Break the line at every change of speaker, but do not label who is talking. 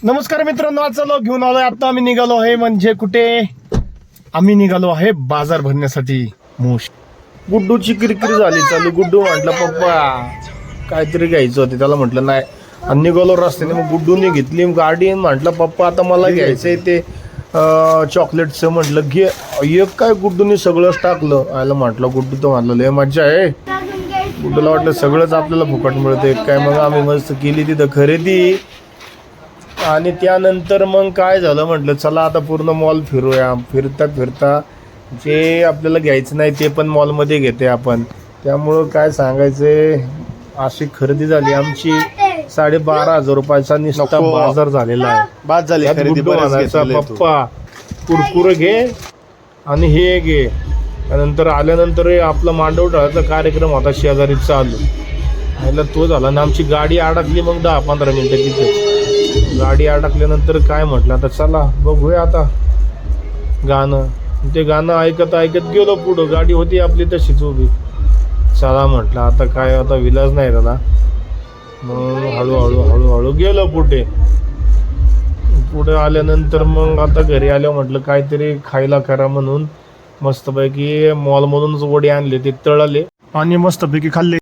नमस्कार मित्रांनो, चलो घेऊन आलोय आता आम्ही निघालो आहे. म्हणजे कुठे आम्ही निघालो आहे? बाजार भरण्यासाठी. मूश गुड्डूची किरकिरी झाली चालू. गुड्डू म्हटलं पप्पा काहीतरी घ्यायचं होते, त्याला म्हटलं नाही. आणि निघालो रस्त्याने. मग गुड्डूने घेतली गाडी. म्हटलं पप्पा आता मला घ्यायचंय ते चॉकलेटचं. म्हटलं घे. एक काय गुड्डूने सगळंच टाकलं. आयला म्हटलं गुड्डू तो म्हटलं लय मज्जा आहे. गुड्डूला वाटलं सगळंच आपल्याला फुकट मिळते काय. मग आम्ही मस्त केली तिथं खरेदी. आणि त्यानंतर मग काय झालं, म्हटलं चला आता पूर्ण मॉल फिरूया. फिरता फिरता जे आपल्याला घ्यायचं नाही ते पण मॉलमध्ये घेते आपण. त्यामुळं काय सांगायचंय, अशी खरेदी झाली आमची. 12,500 रुपयाचा नुसता बाजार झालेला आहे.
बाद झाली खरेदी.
पप्पा कुरकुरे घे आणि हे घे. त्यानंतर आल्यानंतर आपला मांडव ढाळाचा कार्यक्रम होता शेजारी चालू. ह्याला तो झाला ना. आमची गाडी अडकली. मग 10-15 मिनिटं तिथे गाडी अडकल्यानंतर काय म्हटलं आता चला बघूया आता गाणं. ते गाणं ऐकत ऐकत गेलो पुढं. गाडी होती आपली तशीच उभी. चला म्हटलं आता काय, आता विलाज नाही त्याला. मग हळूहळू गेलो पुढे आल्यानंतर मग आता घरी आलो. म्हटलं काहीतरी खायला करा म्हणून मस्तपैकी मॉलमधूनच वडे आणले, ते तळले आणि मस्तपैकी खाल्ले.